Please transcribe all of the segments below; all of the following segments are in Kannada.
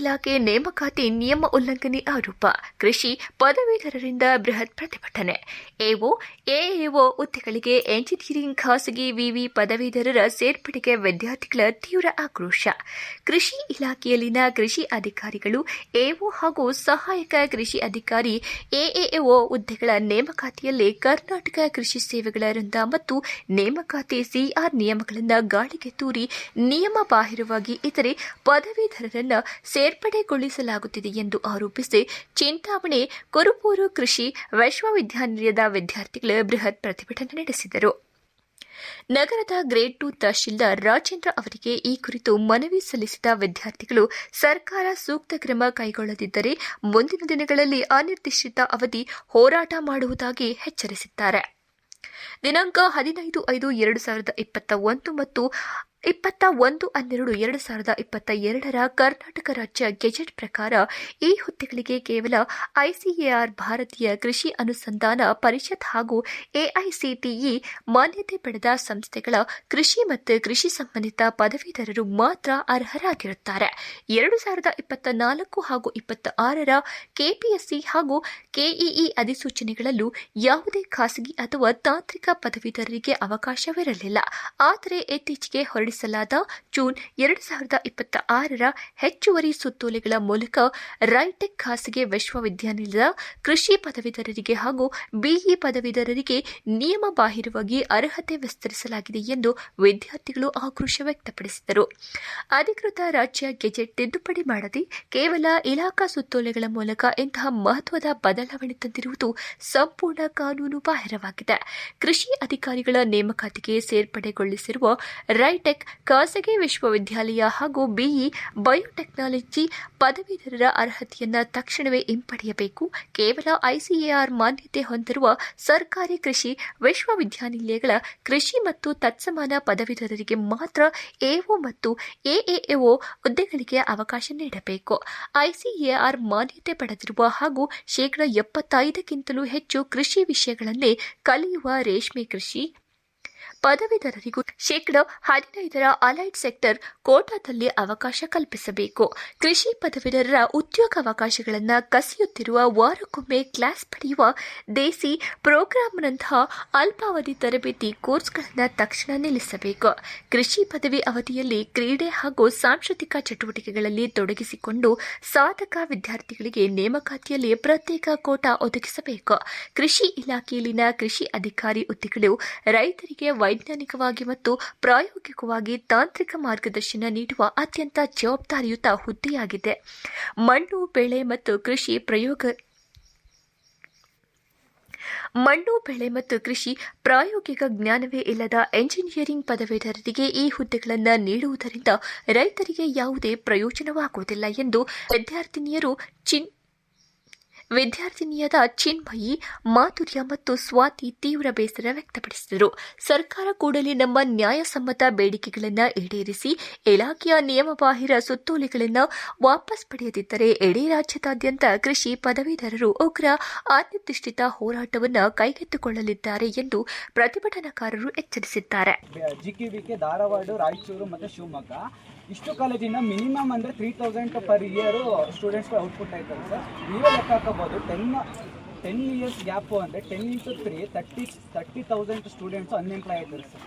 ಇಲಾಖೆ ನೇಮಕಾತಿ ನಿಯಮ ಉಲ್ಲಂಘನೆ ಆರೋಪ. ಕೃಷಿ ಪದವೀಧರರಿಂದ ಬೃಹತ್ ಪ್ರತಿಭಟನೆ. ಎಒ ಹುದ್ದೆಗಳಿಗೆ ಎಂಜಿನಿಯರಿಂಗ್ ಖಾಸಗಿ ವಿವಿ ಪದವೀಧರರ ಸೇರ್ಪಡೆಗೆ ವಿದ್ಯಾರ್ಥಿಗಳ ತೀವ್ರ ಆಕ್ರೋಶ. ಕೃಷಿ ಇಲಾಖೆಯಲ್ಲಿನ ಕೃಷಿ ಅಧಿಕಾರಿಗಳು, ಎಒ ಹಾಗೂ ಸಹಾಯಕ ಕೃಷಿ ಅಧಿಕಾರಿ ಎಎಒ ಹುದ್ದೆಗಳ ನೇಮಕಾತಿಯಲ್ಲಿ ಕರ್ನಾಟಕ ಕೃಷಿ ಸೇವೆಗಳ ವೃಂದ ಮತ್ತು ನೇಮಕಾತಿ ಸಿಆರ್ ನಿಯಮಗಳನ್ನು ಗಾಳಿಗೆ ತೂರಿ ನಿಯಮ ಬಾಹಿರವಾಗಿ ಇತರೆ ಪದವೀಧರರನ್ನು ಸೇರ್ಪಡೆಗೊಳಿಸಲಾಗುತ್ತಿದೆ ಎಂದು ಆರೋಪಿಸಿ ಚಿಂತಾಮಣಿ ಕುರುಬೂರು ಕೃಷಿ ವಿಶ್ವವಿದ್ಯಾನಿಲಯದ ವಿದ್ಯಾರ್ಥಿಗಳು ಬೃಹತ್ ಪ್ರತಿಭಟನೆ ನಡೆಸಿದರು. ನಗರದ ಗ್ರೇಡ್ 2 ತಹಶೀಲ್ದಾರ್ ರಾಜೇಂದ್ರ ಅವರಿಗೆ ಈ ಕುರಿತು ಮನವಿ ಸಲ್ಲಿಸಿದ ವಿದ್ಯಾರ್ಥಿಗಳು ಸರ್ಕಾರ ಸೂಕ್ತ ಕ್ರಮ ಕೈಗೊಳ್ಳದಿದ್ದರೆ ಮುಂದಿನ ದಿನಗಳಲ್ಲಿ ಅನಿರ್ದಿಷ್ಟ ಅವಧಿ ಹೋರಾಟ ಮಾಡುವುದಾಗಿ ಎಚ್ಚರಿಸಿದ್ದಾರೆ. ದಿನಾಂಕ 15/5/2021 ಮತ್ತು 21/12/2022 ಕರ್ನಾಟಕ ರಾಜ್ಯ ಗೆಜೆಟ್ ಪ್ರಕಾರ ಈ ಹುದ್ದೆಗಳಿಗೆ ಕೇವಲ ಐಸಿಎಆರ್, ಭಾರತೀಯ ಕೃಷಿ ಅನುಸಂಧಾನ ಪರಿಷತ್ ಹಾಗೂ ಎಐಸಿಟಿಇ ಮಾನ್ಯತೆ ಪಡೆದ ಸಂಸ್ಥೆಗಳ ಕೃಷಿ ಮತ್ತು ಕೃಷಿ ಸಂಬಂಧಿತ ಪದವೀಧರರು ಮಾತ್ರ ಅರ್ಹರಾಗಿರುತ್ತಾರೆ. 2024 ಹಾಗೂ 26 ಕೆಪಿಎಸ್ಸಿ ಹಾಗೂ ಕೆಇಇ ಅಧಿಸೂಚನೆಗಳಲ್ಲೂ ಯಾವುದೇ ಖಾಸಗಿ ಅಥವಾ ತಾಂತ್ರಿಕ ಪದವೀಧರರಿಗೆ ಅವಕಾಶವಿರಲಿಲ್ಲ. ಆದರೆ ಇತ್ತೀಚೆಗೆ ಹೊರಡಿಸಲಾದ ಜೂನ್ 2026 ಹೆಚ್ಚುವರಿ ಸುತ್ತೋಲೆಗಳ ಮೂಲಕ ರೈಟೆಕ್ ಖಾಸಗಿ ವಿಶ್ವವಿದ್ಯಾನಿಲಯದ ಕೃಷಿ ಪದವೀಧರರಿಗೆ ಹಾಗೂ ಬಿಇ ಪದವೀಧರರಿಗೆ ನಿಯಮ ಬಾಹಿರವಾಗಿ ಅರ್ಹತೆ ವಿಸ್ತರಿಸಲಾಗಿದೆ ಎಂದು ವಿದ್ಯಾರ್ಥಿಗಳು ಆಕ್ರೋಶ ವ್ಯಕ್ತಪಡಿಸಿದರು. ಅಧಿಕೃತ ರಾಜ್ಯ ಗೆಜೆಟ್ ತಿದ್ದುಪಡಿ ಮಾಡದೆ ಕೇವಲ ಇಲಾಖಾ ಸುತ್ತೋಲೆಗಳ ಮೂಲಕ ಇಂತಹ ಮಹತ್ವದ ಬದಲಾವಣೆ ತಂದಿರುವುದು ಸಂಪೂರ್ಣ ಕಾನೂನು ಬಾಹಿರವಾಗಿದೆ. ಕೃಷಿ ಅಧಿಕಾರಿಗಳ ನೇಮಕಾತಿಗೆ ಸೇರ್ಪಡೆಗೊಳಿಸಿರುವ ರೈಟೆಕ್ ಖಾಸಗಿ ವಿಶ್ವವಿದ್ಯಾಲಯ ಹಾಗೂ ಬಿಇ ಬಯೋಟೆಕ್ನಾಲಜಿ ಪದವೀಧರರ ಅರ್ಹತೆಯನ್ನು ತಕ್ಷಣವೇ ಹಿಂಪಡೆಯಬೇಕು. ಕೇವಲ ಐಸಿಎಆರ್ ಮಾನ್ಯತೆ ಹೊಂದಿರುವ ಸರ್ಕಾರಿ ಕೃಷಿ ವಿಶ್ವವಿದ್ಯಾನಿಲಯಗಳ ಕೃಷಿ ಮತ್ತು ತತ್ಸಮಾನ ಪದವೀಧರರಿಗೆ ಮಾತ್ರ ಎಒ ಮತ್ತು ಎಎಒ ಹುದ್ದೆಗಳಿಗೆ ಅವಕಾಶ ನೀಡಬೇಕು. ಐಸಿಎಆರ್ ಮಾನ್ಯತೆ ಪಡೆದಿರುವ ಹಾಗೂ 75%ಕ್ಕಿಂತಲೂ ಹೆಚ್ಚು ಕೃಷಿ ವಿಷಯಗಳನ್ನೇ ಕಲಿಯುವ ರೇಷ್ಮೆ ಕೃಷಿ ಪದವೀಧರರಿಗೂ 15% ಅಲೈಡ್ ಸೆಕ್ಟರ್ ಕೋಟಾದಲ್ಲಿ ಅವಕಾಶ ಕಲ್ಪಿಸಬೇಕು. ಕೃಷಿ ಪದವೀಧರರ ಉದ್ಯೋಗಾವಕಾಶಗಳನ್ನು ಕಸಿಯುತ್ತಿರುವ ವಾರಕ್ಕೊಮ್ಮೆ ಕ್ಲಾಸ್ ಪಡೆಯುವ ದೇಸಿ ಪ್ರೋಗ್ರಾಂನಂತಹ ಅಲ್ಪಾವಧಿ ತರಬೇತಿ ಕೋರ್ಸ್ಗಳನ್ನು ತಕ್ಷಣ ನಿಲ್ಲಿಸಬೇಕು. ಕೃಷಿ ಪದವಿ ಅವಧಿಯಲ್ಲಿ ಕ್ರೀಡೆ ಹಾಗೂ ಸಾಂಸ್ಕೃತಿಕ ಚಟುವಟಿಕೆಗಳಲ್ಲಿ ತೊಡಗಿಸಿಕೊಂಡು ಸಾಧಕ ವಿದ್ಯಾರ್ಥಿಗಳಿಗೆ ನೇಮಕಾತಿಯಲ್ಲಿ ಪ್ರತ್ಯೇಕ ಕೋಟಾ ಒದಗಿಸಬೇಕು. ಕೃಷಿ ಇಲಾಖೆಯಲ್ಲಿನ ಕೃಷಿ ಅಧಿಕಾರಿ ಹುದ್ದೆಗಳು ರೈತರಿಗೆ ವೈಜ್ಞಾನಿಕವಾಗಿ ಮತ್ತು ಪ್ರಾಯೋಗಿಕವಾಗಿ ತಾಂತ್ರಿಕ ಮಾರ್ಗದರ್ಶನ ನೀಡುವ ಅತ್ಯಂತ ಜವಾಬ್ದಾರಿಯುತ ಹುದ್ದೆಯಾಗಿದೆ. ಮಣ್ಣು ಬೆಳೆ ಮತ್ತು ಕೃಷಿ ಪ್ರಾಯೋಗಿಕ ಜ್ಞಾನವೇ ಇಲ್ಲದ ಎಂಜಿನಿಯರಿಂಗ್ ಪದವೀಧರರಿಗೆ ಈ ಹುದ್ದೆಗಳನ್ನು ನೀಡುವುದರಿಂದ ರೈತರಿಗೆ ಯಾವುದೇ ಪ್ರಯೋಜನವಾಗುವುದಿಲ್ಲ ಎಂದು ವಿದ್ಯಾರ್ಥಿನಿಯಾದ ಚಿನ್ಮಯಿ, ಮಾಧುರ್ಯ ಮತ್ತು ಸ್ವಾತಿ ತೀವ್ರ ಬೇಸರ ವ್ಯಕ್ತಪಡಿಸಿದರು. ಸರ್ಕಾರ ಕೂಡಲೇ ನಮ್ಮ ನ್ಯಾಯಸಮ್ಮತ ಬೇಡಿಕೆಗಳನ್ನು ಈಡೇರಿಸಿ ಇಲಾಖೆಯ ನಿಯಮಬಾಹಿರ ಸುತ್ತೋಲೆಗಳನ್ನು ವಾಪಸ್ ಪಡೆಯದಿದ್ದರೆ ಇಡೀ ರಾಜ್ಯದಾದ್ಯಂತ ಕೃಷಿ ಪದವೀಧರರು ಉಗ್ರ ಅನಿರ್ದಿಷ್ಟ ಹೋರಾಟವನ್ನು ಕೈಗೆತ್ತಿಕೊಳ್ಳಲಿದ್ದಾರೆ ಎಂದು ಪ್ರತಿಭಟನಾಕಾರರು ಎಚ್ಚರಿಸಿದ್ದಾರೆ. ಜಿಕೆವಿಕೆ, ಧಾರವಾಡ, ರಾಯಚೂರು ಮತ್ತು ಶಿವಮೊಗ್ಗ ಇಷ್ಟು ಕಾಲೇಜಿನ ಮಿನಿಮಮ್ ಅಂದರೆ 3000 ಪರ್ ಇಯರು ಸ್ಟೂಡೆಂಟ್ಸ್ಗಳು ಔಟ್ಪುಟ್ ಆಯ್ತಾರೆ ಸರ್. ನೀವೇ ಲೆಕ್ಕ ಹಾಕೋಬೋದು. 10 ಇಯರ್ಸ್ ಗ್ಯಾಪು ಅಂದರೆ 10 into 3 30,000 ಸ್ಟೂಡೆಂಟ್ಸು ಅನ್ಎಂಪ್ಲಾಯ್ ಆಯ್ತಾರೆ ಸರ್.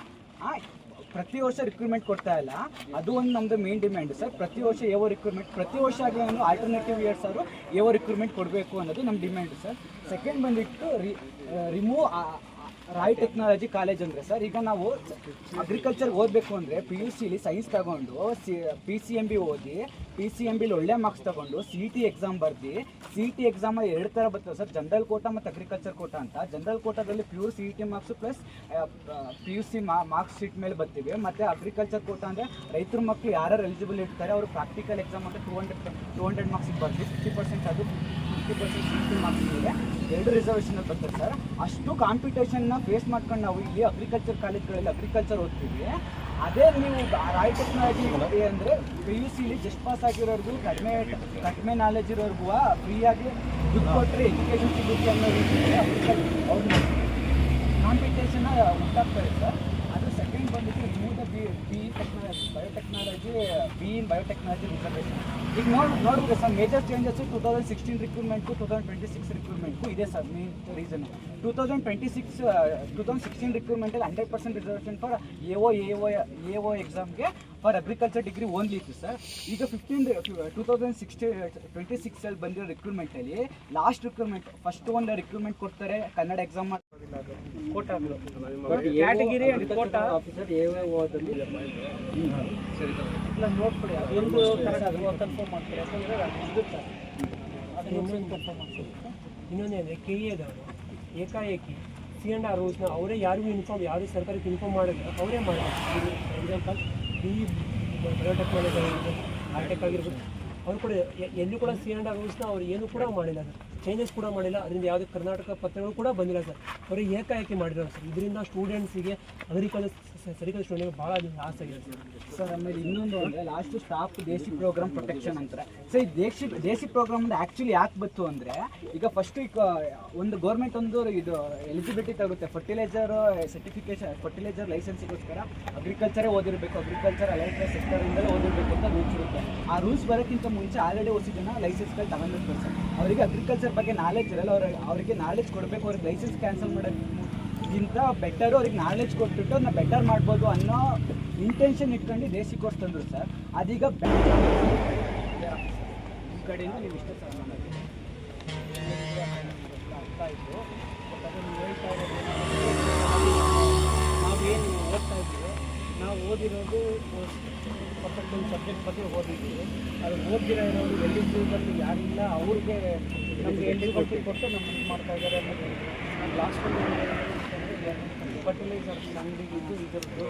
ಪ್ರತಿ ವರ್ಷ ರಿಕ್ರೂಟ್ಮೆಂಟ್ ಕೊಡ್ತಾ ಇಲ್ಲ, ಅದು ಒಂದು ನಮ್ಮದು ಮೇನ್ ಡಿಮ್ಯಾಂಡ್ ಸರ್. ಪ್ರತಿ ವರ್ಷ ಎಒ ರಿಕ್ರೂಟ್ಮೆಂಟ್, ಪ್ರತಿ ವರ್ಷ ಆಗಲಿ ಆಲ್ಟರ್ನೇಟಿವ್ ಇಯರ್ಸ್ ಅವರು ಎಒ ರಿಕ್ರೂಟ್ಮೆಂಟ್ ಕೊಡಬೇಕು ಅನ್ನೋದು ನಮ್ಮ ಡಿಮ್ಯಾಂಡ್ ಸರ್. ಸೆಕೆಂಡ್ ಬಂದುಬಿಟ್ಟು ರಿಮೂವ್ ರಾಯ್ ಟೆಕ್ನಾಲಜಿ ಕಾಲೇಜ್ ಅಂದರೆ ಸರ್, ಈಗ ನಾವು ಅಗ್ರಿಕಲ್ಚರ್ ಓದಬೇಕು ಅಂದರೆ PUCಲಿ ಸೈನ್ಸ್ ತಗೊಂಡು PCMB ಓದಿ, PCMBಲಿ ಒಳ್ಳೆ ಮಾರ್ಕ್ಸ್ ತಗೊಂಡು CET ಎಕ್ಸಾಮ್ ಬರ್ದು, CET ಎಕ್ಸಾಮಲ್ಲಿ 2 ಥರ ಬರ್ತದೆ ಸರ್, ಜನರಲ್ ಕೋಟಾ ಮತ್ತು ಅಗ್ರಿಕಲ್ಚರ್ ಕೋಟಾ ಅಂತ. ಜನರಲ್ ಕೋಟಾದಲ್ಲಿ pure CET marks plus PUC marks sheet ಮೇಲೆ ಬರ್ತೀವಿ. ಮತ್ತು ಅಗ್ರಿಕಲ್ಚರ್ ಕೋಟಾ ಅಂದರೆ ರೈತರ ಮಕ್ಕಳು ಯಾರು ಎಲಿಜಿಬಲ್ ಇರ್ತಾರೆ ಅವರು ಪ್ರಾಕ್ಟಿಕಲ್ ಎಕ್ಸಾಮ್ ಅಂತ 200 ಮಾರ್ಕ್ಸಿಗೆ ಬರ್ತೀವಿ. 50% ಅದು 50% CET ಮಾರ್ಕ್ಸ್ ಇದೆ. 2 ರಿಸರ್ವೇಷನಲ್ಲಿ ಬರ್ತದೆ ಸರ್. ಅಷ್ಟು ಕಾಂಪಿಟೇಷನ್ನ ಫೇಸ್ ಮಾಡ್ಕೊಂಡು ನಾವು ಇಲ್ಲಿ ಅಗ್ರಿಕಲ್ಚರ್ ಕಾಲೇಜ್ಗಳಲ್ಲಿ ಅಗ್ರಿಕಲ್ಚರ್ ಓದ್ತೀವಿ. ಅದೇ ನೀವು ರಾಯ್ ಟೆಕ್ನಾಲಜಿ ಅಂದರೆ PUCಲಿ ಜಸ್ಟ್ ಪಾಸ್ ಆಗಿರೋರ್ಗು ಕಡಿಮೆ ನಾಲೆಜ್ ಇರೋರ್ಗು ಫ್ರೀಯಾಗಿ ದುಡ್ಡು ಕೊಟ್ಟರೆ ಎಜುಕೇಷನ್ ಸಿಗುತ್ತೆ ಅನ್ನೋ ರೀತಿಯಲ್ಲಿ ಅವ್ರ ಕಾಂಪಿಟೇಷನ್ನ ಉಂಟಾಗ್ತಾರೆ ಸರ್. ಅದು ಸೆಕೆಂಡ್ ಬಂದುಬಿಟ್ಟು ರಿಮೂವ್ ದ ಬಯೋಟೆಕ್ನಾಲಜಿ ರಿಸರ್ವೇಷನ್. ಈಗ ನೋಡಿದ್ರೆ ಸರ್ ಮೇಜರ್ ಚೇಂಜಸ್ 2016 ರಿಕ್ರೂಟ್ಮೆಂಟ್ಗೂ 2026 ರಿಕ್ರೂಟ್ಮೆಂಟ್ಗೂ ಇದೆ ಸರ್ ಮೇನ್ ರೀಸನ್. 2016 ರಿಕ್ರೂಟ್ಮೆಂಟಲ್ಲಿ 100% ರಿಸರ್ವೇಷನ್ ಫಾರ್ AO ಎಕ್ಸಾಮ್ಗೆ ಫಾರ್ ಅಗ್ರಿಕಲ್ಚರ್ ಡಿಗ್ರಿ ಓನ್ಲಿ ಇತ್ತು ಸರ್. ಈಗ 2026 ಬಂದಿರೋ ರಿಕ್ರೂಟ್ಮೆಂಟಲ್ಲಿ ಲಾಸ್ಟ್ ರಿಕ್ರೂಟ್ಮೆಂಟ್ ಫಸ್ಟ್ ಒಂದು ರಿಕ್ರೂಟ್ಮೆಂಟ್ ಕೊಡ್ತಾರೆ ಕನ್ನಡ ಎಕ್ಸಾಮ್ ಕೋಟಾಗಳು ಕ್ಯಾಟಗಿರಿ ಕೋಟಾ ಆಫೀಸರ್ AOದಲ್ಲಿ ನೋಡ್ಕೊಡಿ ಅದೊಂದು ಕನ್ಫರ್ಮ್ ಮಾಡ್ತಾರೆ. ಯಾಕಂದರೆ ಅದನ್ನು ಕನ್ಫರ್ಮ್ ಮಾಡ್ತಾರೆ. ಇನ್ನೊಂದೇನೆ KAದವರು ಏಕಾಏಕಿ C&R ರೂಲ್ಸ್ನ ಅವರೇ ಯಾರಿಗೂ ಇನ್ಫಾರ್ಮ್, ಯಾರು ಸರ್ಕಾರಕ್ಕೆ ಇನ್ಫಾರ್ಮ್ ಮಾಡಿದ್ರೆ ಅವರೇ ಮಾಡ್ತಾರೆ. ಎಕ್ಸಾಂಪಲ್ ಬಯೋಟೆಕ್ನಾಲಜಿ ಆಗಿರ್ಬೋದು, ಹೈಟೆಕ್ ಆಗಿರ್ಬೋದು, ಅವರು ಕೂಡ ಎಲ್ಲೂ ಕೂಡ C&R ರೂಲ್ಸ್ನ ಅವ್ರು ಏನೂ ಕೂಡ ಮಾಡಿಲ್ಲ ಸರ್, ಚೇಂಜಸ್ ಕೂಡ ಮಾಡಿಲ್ಲ. ಅದರಿಂದ ಯಾವುದೇ ಕರ್ನಾಟಕ ಪತ್ರಗಳು ಕೂಡ ಬಂದಿಲ್ಲ ಸರ್. ಅವರು ಏಕಾಏಕಿ ಮಾಡಿರೋರು ಸರ್. ಇದರಿಂದ ಸ್ಟೂಡೆಂಟ್ಸಿಗೆ ಅಗ್ರಿಕಲ್ಚರ್ ಸ್ಟೂಡೆಂಟ್ಗೆ ಭಾಳ ಆಸೆ ಆಗಿದೆ ಸರ್. ಆಮೇಲೆ ಇನ್ನೊಂದು ಅಂದರೆ ಲಾಸ್ಟ್ ಸ್ಟಾಫ್ ದೇಸಿ ಪ್ರೋಗ್ರಾಮ್ ಪ್ರೊಟೆಕ್ಷನ್ ಅಂತಾರೆ ಸರ್. ಈ ದೇಸಿ ಪ್ರೋಗ್ರಾಮ್ ಆ್ಯಕ್ಚುಲಿ ಯಾಕೆ ಬಂತು ಅಂದರೆ, ಈಗ ಫಸ್ಟು ಈಗ ಒಂದು ಗೌರ್ಮೆಂಟ್ ಒಂದು ಇದು ಎಲಿಜಿಬಿಲಿಟಿ ತಗುತ್ತೆ ಫರ್ಟಿಲೈಸರ್ ಸರ್ಟಿಫಿಕೇಶನ್, ಫರ್ಟಿಲೈಸರ್ ಲೈಸೆನ್ಸಿಗೋಸ್ಕರ ಅಗ್ರಿಕಲ್ಚರೇ ಓದಿರಬೇಕು, ಅಗ್ರಿಕಲ್ಚರ್ ಅಲೈಟ್ ಸೆಕ್ಟರಿಂದಲೇ ಓದಿರಬೇಕು ಅಂತ ರೂಲ್ಸ್ ಇರುತ್ತೆ. ಆ ರೂಲ್ಸ್ ಬರೋಕ್ಕಿಂತ ಮುಂಚೆ ಆಲ್ರೆಡಿ ಹೊಸ ಜನ ಲೈಸೆನ್ಸ್ಗಳು ತಗೊಂಡಿರ್ತಾರೆ ಸರ್. ಅವರಿಗೆ ಅಗ್ರಿಕಲ್ಚರ್ ಬಗ್ಗೆ ನಾಲೆಜ್ ಇರಲ್ಲ. ಅವರಿಗೆ ನಾಲೆಜ್ ಕೊಡಬೇಕು. ಅವ್ರಿಗೆ ಲೈಸೆನ್ಸ್ ಕ್ಯಾನ್ಸಲ್ ಮಾಡೋಕ್ಕಿಂತ ಬೆಟರು ಅವ್ರಿಗೆ ನಾಲೆಜ್ ಕೊಟ್ಬಿಟ್ಟು ಅದನ್ನ ಬೆಟರ್ ಮಾಡ್ಬೋದು ಅನ್ನೋ ಇಂಟೆನ್ಷನ್ ಇಟ್ಕೊಂಡು ದೇಸಿ ಕೋರ್ಸ್ ತಂದರು ಸರ್. ಅದೀಗ ಈ ಕಡೆಯಿಂದ ನೀವು ಇಷ್ಟೇ ಸರ್ ಆಗ್ತಾ ಇತ್ತು. ಬಟ್ ಅದನ್ನು ಹೇಳ್ತಾ ಇರೋದು ನಾವೇನು ಓದ್ತಾ ಇದ್ದೀವಿ, ನಾವು ಓದಿರೋದು ಪರ್ಫೆಕ್ಟ್ ಸಬ್ಜೆಕ್ಟ್ ಬಗ್ಗೆ ಓದಿದ್ದೀವಿ. ಅದು ಓದ್ದಿರೋ ಇರೋರು ಎಲಿಜಿಬಲ್ ಯಾರಿಲ್ಲ ಅವ್ರಿಗೆ ನಮಗೆ ಎಲಿಜಿಬಿಲಿಟಿ ಕೊಟ್ಟು ನಮ್ಗೆ ಇದು ಮಾಡ್ತಾ ಇದ್ದಾರೆ ಅನ್ನೋದು. ನಾನು ಲಾಸ್ಟಲ್ಲಿ ಫರ್ಟಿಲೈಸರ್ ಅಂಗಡಿಗಿದ್ದು ಇದ್ರದ್ದು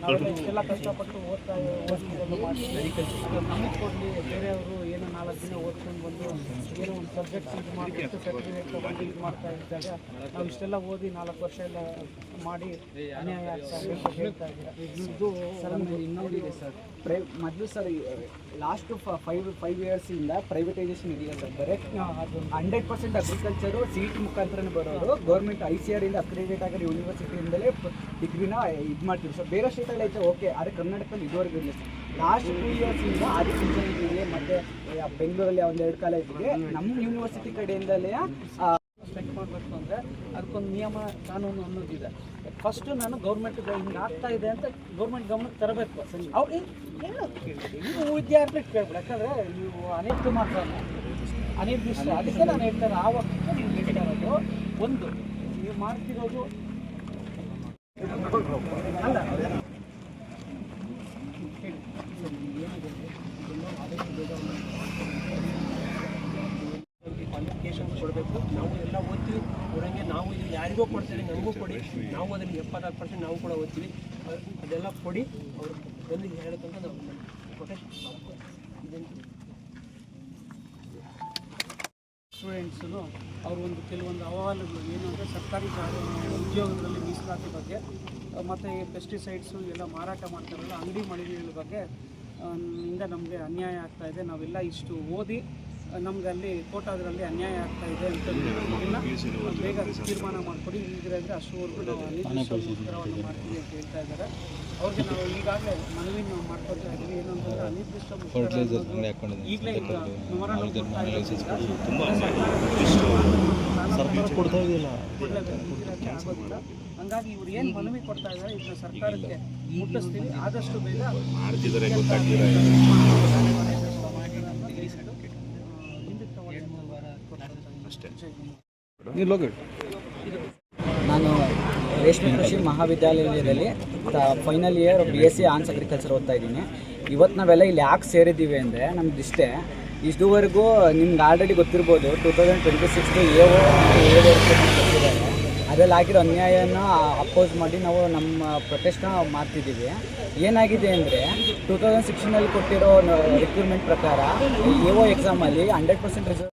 ನಾವೆಲ್ಲ ಇಷ್ಟೆಲ್ಲ ಕಷ್ಟಪಟ್ಟು ಓದ್ತಿರೋದು ಮಾಡ್ತೀವಿ. ನಮಗೆ ಕೊಡಲಿ, ಬೇರೆಯವರು ಏನೋ 4 ದಿನ ಓದ್ಕೊಂಡು ಬಂದು ಏನೋ ಒಂದು ಸಬ್ಜೆಕ್ಟ್ಸ್ ಇದು ಮಾಡಿಬಿಟ್ಟು ಸರ್ಟಿಫಿಕೇಟ್ ತೊಗೊಂಡು ಇದು ಮಾಡ್ತಾ ಇದ್ದಾಗ ನಾವು ಇಷ್ಟೆಲ್ಲ ಓದಿ 4 ವರ್ಷ ಎಲ್ಲ ಮಾಡಿ ಅನ್ಯಾಯ ಆಗ್ತಾ ಅಂತ ಹೇಳ್ತಾ ಇದ್ದೀರಾ. ಇದು ಸರ್ ಇನ್ನೊಂದಿದೆ ಸರ್. ಮೊದಲು ಸರ್ ಲಾಸ್ಟ್ 5 ಇಯರ್ಸಿಂದ ಪ್ರೈವೇಟೈಸೇಷನ್ ಇದೆಯಲ್ಲ ಸರ್. ಬರೀ ಅದು 100% ಅಗ್ರಿಕಲ್ಚರು CET ಮುಖಾಂತರನೇ ಬರೋರು. ಗೌರ್ಮೆಂಟ್ ICAR ಇಂದ ಅಕ್ರೆಡಿಟೇಟ್ ಆಗಿರೋ ಯೂನಿವರ್ಸಿಟಿಯಿಂದಲೇ ಡಿಗ್ರಿನ ಇದು ಮಾಡ್ತೀವಿ ಸರ್. ಬೇರೆ ಸ್ಟೇಟಲ್ಲಿ ಐತೆ ಓಕೆ, ಆದರೆ ಕರ್ನಾಟಕದಲ್ಲಿ ಇದುವರೆಗೂ ಇಲ್ಲ ಸರ್. ಲಾಸ್ಟ್ 2 ಇಯರ್ಸಿಂದ ಆದಿಚುಂಚನಗಿರಿ ಮತ್ತು ಬೆಂಗಳೂರಲ್ಲಿ ಒಂದು 2 ಕಾಲೇಜಿಗೆ ನಮ್ಮ ಯೂನಿವರ್ಸಿಟಿ ಕಡೆಯಿಂದಲೇ ಸ್ಪೆಂಡ್ ಮಾಡಬೇಕು ಅಂದರೆ ಅದಕ್ಕೊಂದು ನಿಯಮ ಕಾನೂನು ಅನ್ನೋದಿದೆ. ಫಸ್ಟು ನಾನು ಗೌರ್ಮೆಂಟ್ಗೆ ಹಿಂಗೆ ಆಗ್ತಾ ಇದೆ ಅಂತ ಗೌರ್ಮೆಂಟ್ ಗಮನಕ್ಕೆ ತರಬೇಕು. ಅವ್ರು ಏನು ಕೇಳ್ತೀವಿ, ನೀವು ವಿದ್ಯಾರ್ಥಿಗೆ ಕೇಳ್ಬಿಡಿ. ಯಾಕಂದರೆ ನೀವು ಅನೇಕ ಮಾತ್ರ ಅನಿರ್ದಿಷ್ಟ. ಅದಕ್ಕೆ ನಾನು ಹೇಳ್ತಾರೆ ಆ ವಕ್ತ ನೀವು ಹೇಳ್ತಾ ಇರೋದು ಒಂದು ನೀವು ಮಾಡ್ತಿರೋದು ಅಲ್ಲ. ಕ್ವಾಲಿಫಿಕೇಷನ್ ಕೊಡಬೇಕು. ನಾವು ಎಲ್ಲ ಓದ್ತೀವಿ ಅವರಂಗೆ. ನಾವು ಇದು ಯಾರಿಗೋ ಕೊಡ್ತೀವಿ, ನಮಗೂ ಕೊಡಿ. ನಾವು ಅದರಲ್ಲಿ 76% ನಾವು ಕೂಡ ಓದ್ತೀವಿ. ಅದೆಲ್ಲ ಕೊಡಿ. ಅವರು ಬಂದು ಹೇಳಕ್ಕಂತ ನಾವು ಪ್ರೊಟೆಕ್ಟ್ ಸ್ಟೂಡೆಂಟ್ಸು ಅವರು ಒಂದು ಕೆಲವೊಂದು ಅಹವಾಲುಗಳು ಏನು ಅಂದರೆ ಸರ್ಕಾರಿ ಉದ್ಯೋಗಗಳಲ್ಲಿ ಮೀಸಲಾತಿ ಬಗ್ಗೆ ಮತ್ತು ಪೆಸ್ಟಿಸೈಡ್ಸು ಎಲ್ಲ ಮಾರಾಟ ಮಾಡ್ತಾರಲ್ಲ ಅಂಗಡಿ ಮಳಿಗೆಗಳ ಬಗ್ಗೆ ಇಂದ ನಮಗೆ ಅನ್ಯಾಯ ಆಗ್ತಾಯಿದೆ. ನಾವೆಲ್ಲ ಇಷ್ಟು ಓದಿ ನಮ್ಗೆ ಅಲ್ಲಿ ಕೋಟಾದ್ರಲ್ಲಿ ಅನ್ಯಾಯ ಆಗ್ತಾ ಇದೆ ಅಂತ ಇದನ್ನು ಬೇಗ ತೀರ್ಮಾನ ಮಾಡಿಕೊಡಿ. ಈಗಿದ್ರೆ ಅಷ್ಟುವರೆಗೂ ನಾವು ಅನಿರ್ದಿಷ್ಟವನ್ನು ಮಾಡ್ತೀವಿ ಅಂತ ಹೇಳ್ತಾ ಇದ್ದಾರೆ. ಅವ್ರಿಗೆ ನಾವು ಈಗಾಗಲೇ ಮನವಿ ಮಾಡ್ಕೊಳ್ತಾ ಇದ್ದೀವಿ. ಏನಂತಂದರೆ ಅನಿರ್ದಿಷ್ಟ ಈಗಲೇ ಈಗ ಆಗೋದಿಲ್ಲ. ಹಂಗಾಗಿ ಇವ್ರು ಏನು ಮನವಿ ಕೊಡ್ತಾ ಇದ್ದಾರೆ ಇದನ್ನ ಸರ್ಕಾರಕ್ಕೆ ಮುಟ್ಟಿಸ್ತೀವಿ ಆದಷ್ಟು ಬೇಗ. ನಾನು ರೇಷ್ಮೆ ಕೃಷಿ ಮಹಾವಿದ್ಯಾಲಯದಲ್ಲಿ final year BSc hons agriculture ಓದ್ತಾ ಇದ್ದೀನಿ. ಇವತ್ತು ನಾವೆಲ್ಲ ಇಲ್ಲಿ ಯಾಕೆ ಸೇರಿದ್ದೀವಿ ಅಂದರೆ ನಮ್ದಿಷ್ಟೇ. ಇದುವರೆಗೂ ನಿಮ್ಗೆ ಆಲ್ರೆಡಿ ಗೊತ್ತಿರ್ಬೋದು 2026 AO ಕೊಟ್ಟಿದ್ದಾರೆ. ಅದರಲ್ಲಿ ಆಗಿರೋ ಅನ್ಯಾಯನ ಅಪೋಸ್ ಮಾಡಿ ನಾವು ನಮ್ಮ ಪ್ರೊಟೆಸ್ಟ್ನ ಮಾಡ್ತಿದ್ದೀವಿ. ಏನಾಗಿದೆ ಅಂದರೆ 2016 ಕೊಟ್ಟಿರೋ ರಿಕ್ರೂಟ್ಮೆಂಟ್ ಪ್ರಕಾರ AO ಎಕ್ಸಾಮಲ್ಲಿ 100%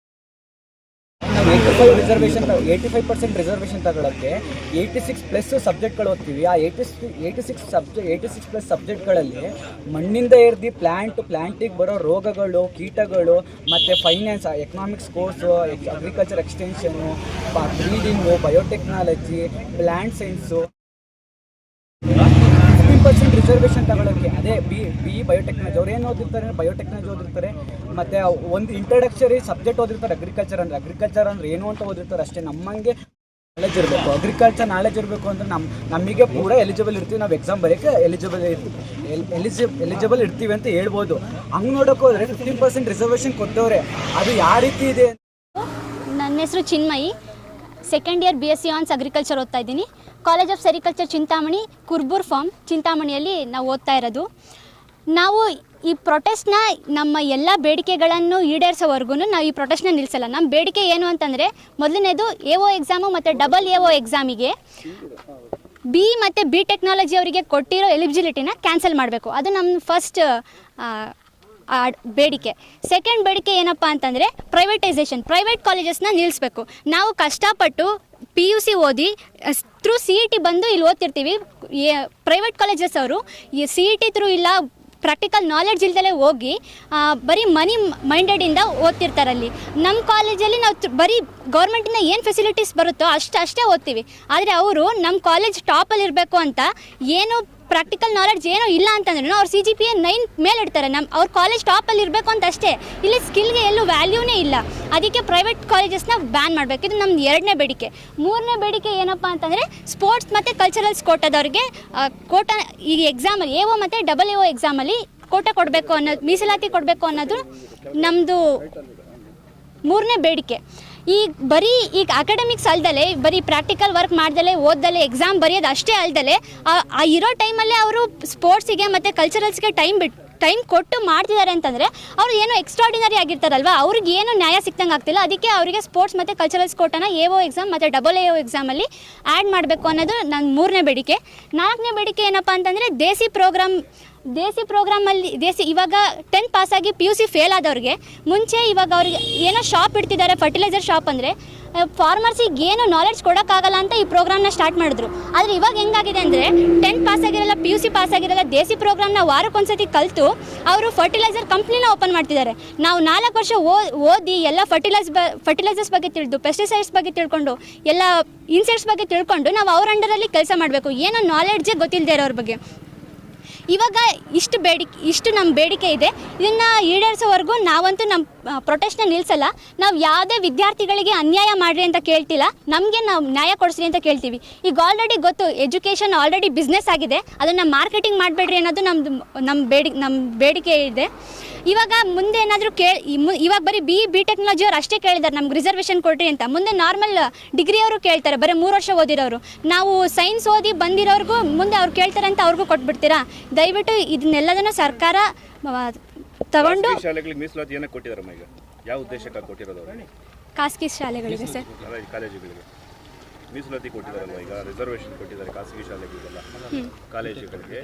85% ರಿಸರ್ವೇಷನ್ ತಗೊಳ್ಳೋಕ್ಕೆ 86+ ಸಬ್ಜೆಕ್ಟ್ಗಳು ಓದ್ತೀವಿ. ಆ 86+ ಸಬ್ಜೆಕ್ಟ್ಗಳಲ್ಲಿ ಮಣ್ಣಿಂದ ಹಿಡ್ದು ಪ್ಲ್ಯಾಂಟಿಗೆ ಬರೋ ರೋಗಗಳು, ಕೀಟಗಳು ಮತ್ತು finance, economics course, agriculture extension, breeding, biotechnology, plant science 15% reservation ತಗೊಳ್ಳೋಕ್ಕೆ. ಅದೇ ಅದೇ ಬಿ ಬಯೋಟೆಕ್ನಾಲಜಿ. ಅವ್ರು ಏನು ಓದಿರ್ತಾರೆ, ಬಯೋಟೆಕ್ನಾಲಜಿ ಓದಿರ್ತಾರೆ, ಮತ್ತು ಒಂದು ಇಂಟ್ರಡಕ್ಟರಿ ಸಬ್ಜೆಕ್ಟ್ ಓದಿರ್ತಾರೆ. ಅಗ್ರಿಕಲ್ಚರ್ ಅಂದರೆ ಏನು ಅಂತ ಓದಿರ್ತಾರೆ ಅಷ್ಟೇ. ನಮ್ಮಂಗೆ ನಾಲೆಜ್ ಇರಬೇಕು, ಅಗ್ರಿಕಲ್ಚರ್ ನಾಲೆಜ್ ಇರಬೇಕು ಅಂದರೆ ನಮಗೆ ಪೂರ ಎಲಿಜಿಬಲ್ ಇರ್ತೀವಿ, ನಾವು ಎಕ್ಸಾಮ್ ಬರೋಕ್ಕೆ ಎಲಿಜಿಬಲ್ ಇರ್ತೀವಿ ಅಂತ ಹೇಳ್ಬೋದು. ಹಂಗೆ ನೋಡೋಕೆ ಹೋದರೆ 15% ರಿಸರ್ವೇಷನ್ ಕೊಟ್ಟವ್ರೆ, ಅದು ಯಾವ ರೀತಿ ಇದೆ? ನನ್ನ ಹೆಸರು Chinmayi, second year BSc hons agriculture ಓದ್ತಾ ಇದ್ದೀನಿ. College of sericulture Chintamani, Kurubur farm ಚಿಂತಾಮಣಿಯಲ್ಲಿ ನಾವು ಓದ್ತಾ ಇರೋದು. ನಾವು ಈ ಪ್ರೊಟೆಸ್ಟ್ನ ನಮ್ಮ ಎಲ್ಲ ಬೇಡಿಕೆಗಳನ್ನು ಈಡೇರಿಸೋವರೆಗೂ ನಾವು ಈ ಪ್ರೊಟೆಸ್ಟ್ನ ನಿಲ್ಲಿಸಲ್ಲ. ನಮ್ಮ ಬೇಡಿಕೆ ಏನು ಅಂತಂದರೆ, ಮೊದಲನೇದು AO ಎಕ್ಸಾಮು ಮತ್ತು ಡಬಲ್ AO ಎಕ್ಸಾಮಿಗೆ B ಮತ್ತು B ಟೆಕ್ನಾಲಜಿ ಅವರಿಗೆ ಕೊಟ್ಟಿರೋ ಎಲಿಜಿಬಿಲಿಟಿನ ಕ್ಯಾನ್ಸಲ್ ಮಾಡಬೇಕು. ಅದು ನಮ್ಮ ಫಸ್ಟ್ ಬೇಡಿಕೆ. ಸೆಕೆಂಡ್ ಬೇಡಿಕೆ ಏನಪ್ಪ ಅಂತಂದರೆ ಪ್ರೈವೇಟ್ ಕಾಲೇಜಸ್ನ ನಿಲ್ಲಿಸಬೇಕು. ನಾವು ಕಷ್ಟಪಟ್ಟು PUC ಓದಿ ಥ್ರೂ CET ಬಂದು ಇಲ್ಲಿ ಓದ್ತಿರ್ತೀವಿ. ಪ್ರೈವೇಟ್ ಕಾಲೇಜಸ್ ಅವರು ಈ CET ಥ್ರೂ ಇಲ್ಲ, ಪ್ರಾಕ್ಟಿಕಲ್ ನಾಲೆಡ್ಜ್ ಇಲ್ದಲೇ ಹೋಗಿ ಬರೀ ಮನಿ ಮೈಂಡೆಡಿಂದ ಓದ್ತಿರ್ತಾರಲ್ಲಿ. ನಮ್ಮ ಕಾಲೇಜಲ್ಲಿ ನಾವು ಬರೀ ಗೌರ್ಮೆಂಟಿಂದ ಏನು ಫೆಸಿಲಿಟೀಸ್ ಬರುತ್ತೋ ಅಷ್ಟೇ ಓದ್ತೀವಿ. ಆದರೆ ಅವರು ನಮ್ಮ ಕಾಲೇಜ್ ಟಾಪಲ್ಲಿ ಇರಬೇಕು ಅಂತ ಏನು ಪ್ರಾಕ್ಟಿಕಲ್ ನಾಲೆಡ್ಜ್ ಏನೋ ಇಲ್ಲ ಅಂತಂದ್ರೂ ಅವ್ರು CGPA 9 ಮೇಲೆ ಇಡ್ತಾರೆ. ಅವ್ರ ಕಾಲೇಜ್ ಟಾಪಲ್ಲಿ ಇರಬೇಕು ಅಂತ ಅಷ್ಟೇ. ಇಲ್ಲಿ ಸ್ಕಿಲ್ಗೆ ಎಲ್ಲೂ ವ್ಯಾಲ್ಯೂನೇ ಇಲ್ಲ. ಅದಕ್ಕೆ ಪ್ರೈವೇಟ್ ಕಾಲೇಜಸ್ನ ಬ್ಯಾನ್ ಮಾಡಬೇಕು. ಇದು ನಮ್ದು 2ನೇ ಬೇಡಿಕೆ. 3ನೇ ಬೇಡಿಕೆ ಏನಪ್ಪ ಅಂತಂದರೆ, ಸ್ಪೋರ್ಟ್ಸ್ ಮತ್ತು ಕಲ್ಚರಲ್ಸ್ ಕೋಟಾದವ್ರಿಗೆ ಕೋಟಾ ಈ ಎಕ್ಸಾಮಲ್ಲಿ AO ಮತ್ತು ಡಬಲ್ AO ಎಕ್ಸಾಮಲ್ಲಿ ಕೋಟಾ ಕೊಡಬೇಕು ಅನ್ನೋದು, ಮೀಸಲಾತಿ ಕೊಡಬೇಕು ಅನ್ನೋದು ನಮ್ಮದು 3ನೇ ಬೇಡಿಕೆ. ಈಗ ಅಕಾಡೆಮಿಕ್ಸ್ ಅಲ್ದಲೆ, ಬರೀ ಪ್ರಾಕ್ಟಿಕಲ್ ವರ್ಕ್ ಮಾಡ್ದಲೆ, ಓದ್ದಲೆ, ಎಕ್ಸಾಮ್ ಬರೆಯೋದು ಅಷ್ಟೇ ಅಲ್ದಲೆ, ಆ ಇರೋ ಟೈಮಲ್ಲೇ ಅವರು ಸ್ಪೋರ್ಟ್ಸಿಗೆ ಮತ್ತು ಕಲ್ಚರಲ್ಸ್ಗೆ ಟೈಮ್ ಕೊಟ್ಟು ಮಾಡ್ತಿದ್ದಾರೆ ಅಂತಂದರೆ ಅವರು ಏನೋ ಎಕ್ಸ್ಟ್ರಾಡಿನರಿ ಆಗಿರ್ತಾರಲ್ವ, ಅವ್ರಿಗೆ ಏನು ನ್ಯಾಯ ಸಿಕ್ತಂಗೆ ಆಗ್ತಿಲ್ಲ. ಅದಕ್ಕೆ ಅವರಿಗೆ ಸ್ಪೋರ್ಟ್ಸ್ ಮತ್ತು ಕಲ್ಚರಲ್ಸ್ ಕೋಟಾನ AO ಎಕ್ಸಾಮ್ ಮತ್ತು ಡಬಲ್ AO ಎಕ್ಸಾಮಲ್ಲಿ ಆ್ಯಡ್ ಮಾಡಬೇಕು ಅನ್ನೋದು ನನ್ನ 3ನೇ ಬೇಡಿಕೆ. 4ನೇ ಬೇಡಿಕೆ ಏನಪ್ಪ ಅಂತಂದರೆ, ದೇಸಿ ಪ್ರೋಗ್ರಾಮಲ್ಲಿ ಇವಾಗ 10th ಪಾಸಾಗಿ PUC ಫೇಲ್ ಆದವ್ರಿಗೆ ಮುಂಚೆ ಇವಾಗ ಅವ್ರಿಗೆ ಏನೋ ಶಾಪ್ ಇಡ್ತಿದ್ದಾರೆ, ಫರ್ಟಿಲೈಸರ್ ಶಾಪ್ ಅಂದರೆ ಫಾರ್ಮರ್ಸಿಗೆ ಏನು ನಾಲೆಡ್ಜ್ ಕೊಡೋಕ್ಕಾಗಲ್ಲ ಅಂತ ಈ ಪ್ರೋಗ್ರಾಮ್ನ ಸ್ಟಾರ್ಟ್ ಮಾಡಿದ್ರು. ಆದರೆ ಇವಾಗ ಹೆಂಗಾಗಿದೆ ಅಂದರೆ, 10th ಪಾಸಾಗಿರಲ್ಲ, PUC ಪಾಸಾಗಿರಲ್ಲ, ದೇಸಿ ಪ್ರೋಗ್ರಾಮ್ನ ವಾರಕ್ಕೊಂದ್ಸತಿ ಕಲಿತು ಅವರು ಫರ್ಟಿಲೈಸರ್ ಕಂಪ್ನಿನ ಓಪನ್ ಮಾಡ್ತಿದ್ದಾರೆ. ನಾವು 4 ವರ್ಷ ಓದಿ ಎಲ್ಲ ಫರ್ಟಿಲೈಸರ್ಸ್ ಬಗ್ಗೆ ತಿಳಿದು, ಪೆಸ್ಟಿಸೈಡ್ಸ್ ಬಗ್ಗೆ ತಿಳ್ಕೊಂಡು, ಎಲ್ಲ ಇನ್ಸೆಕ್ಟ್ಸ್ ಬಗ್ಗೆ ತಿಳ್ಕೊಂಡು ನಾವು ಅವ್ರ ಅಂಡರಲ್ಲಿ ಕೆಲಸ ಮಾಡಬೇಕು, ಏನೋ ನಾಲೆಡ್ಜೇ ಗೊತ್ತಿಲ್ಲದೆ ಇರೋರ ಬಗ್ಗೆ. ಇವಾಗ ಇಷ್ಟು ನಮ್ಮ ಬೇಡಿಕೆ ಇದೆ. ಇದನ್ನು ಈಡೇರಿಸೋವರೆಗೂ ನಾವಂತೂ ನಮ್ಮ ಪ್ರೊಟೆಸ್ಟ್ನ ನಿಲ್ಲಿಸಲ್ಲ. ನಾವು ಯಾವುದೇ ವಿದ್ಯಾರ್ಥಿಗಳಿಗೆ ಅನ್ಯಾಯ ಮಾಡಿರಿ ಅಂತ ಕೇಳ್ತಿಲ್ಲ, ನಮಗೆ ನಾವು ನ್ಯಾಯ ಕೊಡಿಸ್ರಿ ಅಂತ ಕೇಳ್ತೀವಿ. ಈಗ ಆಲ್ರೆಡಿ ಗೊತ್ತು, ಎಜುಕೇಷನ್ ಆಲ್ರೆಡಿ ಬಿಸ್ನೆಸ್ ಆಗಿದೆ, ಅದನ್ನು ಮಾರ್ಕೆಟಿಂಗ್ ಮಾಡಬೇಡ್ರಿ ಅನ್ನೋದು ನಮ್ಮ ಬೇಡಿಕೆ ಇದೆ. ಇವಾಗ ಮುಂದೆ ಏನಾದರೂ ಇವಾಗ ಬರೀ B ಟೆಕ್ನಾಲಜಿ ಅವ್ರು ಅಷ್ಟೇ ಕೇಳಿದ್ದಾರೆ ನಮ್ಗೆ ರಿಸರ್ವೇಷನ್ ಕೊಡ್ರಿ ಅಂತ. ಮುಂದೆ ನಾರ್ಮಲ್ ಡಿಗ್ರಿ ಅವರು ಕೇಳ್ತಾರೆ, ಬರೀ 3 ವರ್ಷ ಓದಿರೋರು. ನಾವು ಸೈನ್ಸ್ ಓದಿ ಬಂದಿರೋರ್ಗೂ ಮುಂದೆ ಅವ್ರು ಕೇಳ್ತಾರೆ ಅಂತ ಅವ್ರಿಗೂ ಕೊಟ್ಬಿಡ್ತೀರಾ? ದಯವಿಟ್ಟು ಇದನ್ನೆಲ್ಲದನ್ನು ಸರ್ಕಾರ ತಗೊಂಡು ಶಾಲೆಗಳಿಗೆ ಮೀಸಲಾತಿ ಏನಕ್ಕೆ ಕೊಟ್ಟಿದ್ದಾರೆ? ಈಗ ಯಾವ ಉದ್ದೇಶಕ್ಕೆ ಕೊಟ್ಟಿರೋದು? ಖಾಸಗಿ ಶಾಲೆಗಳಿಗೆ ಸರ್, ಕಾಲೇಜುಗಳಿಗೆ ಮೀಸಲಾತಿ ಕೊಟ್ಟಿದ್ದಾರಲ್ವ, ಈಗ ರಿಸರ್ವೇಷನ್ ಕೊಟ್ಟಿದ್ದಾರೆ ಖಾಸಗಿ ಶಾಲೆಗಳಿಗೆಲ್ಲ, ಕಾಲೇಜುಗಳಿಗೆ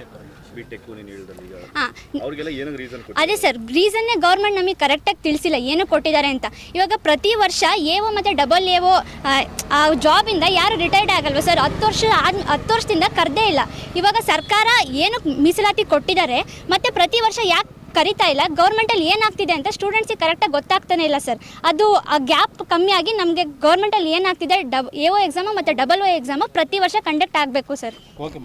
B.Tech ನೀನು ಹೇಳಿದಲ್ಲಿ ಈಗ ಅವ್ರಿಗೆಲ್ಲ ಏನಕ್ಕೆ ರೀಸನ್ ಕೊಟ್ಟಿದ್ದಾರೆ? ಅದೇ ಸರ್, ರೀಸನ್ನೇ ಗೌರ್ಮೆಂಟ್ ನಮಗೆ ಕರೆಕ್ಟಾಗಿ ತಿಳಿಸಿಲ್ಲ ಏನು ಕೊಟ್ಟಿದ್ದಾರೆ ಅಂತ. ಇವಾಗ ಪ್ರತಿ ವರ್ಷ AO ಮತ್ತು ಡಬಲ್ AO ಆ ಜಾಬಿಂದ ಯಾರು ರಿಟೈರ್ಡ್ ಆಗಲ್ವ ಸರ್? 10 ವರ್ಷದಿಂದ ಕರೆದೇ ಇಲ್ಲ. ಇವಾಗ ಸರ್ಕಾರ ಏನು ಮೀಸಲಾತಿ ಕೊಟ್ಟಿದ್ದಾರೆ ಮತ್ತು ಪ್ರತಿ ವರ್ಷ ಯಾಕೆ ಕರಿತಾ ಇಲ್ಲ? ಗೌರ್ಮೆಂಟಲ್ಲಿ ಏನಾಗ್ತಿದೆ ಅಂತ ಸ್ಟೂಡೆಂಟ್ಸಿಗೆ ಕರೆಕ್ಟಾಗಿ ಗೊತ್ತಾಗ್ತಾನೆ ಇಲ್ಲ ಸರ್. ಅದು ಆ ಗ್ಯಾಪ್ ಕಮ್ಮಿಯಾಗಿ ನಮಗೆ ಗೌರ್ಮೆಂಟಲ್ಲಿ ಏನಾಗ್ತಿದೆ, AO ಎಕ್ಸಾಮು ಮತ್ತು ಡಬಲ್ AO ಎಕ್ಸಾಮು ಪ್ರತಿ ವರ್ಷ ಕಂಡಕ್ಟ್ ಆಗಬೇಕು ಸರ್. ಓಕೆ.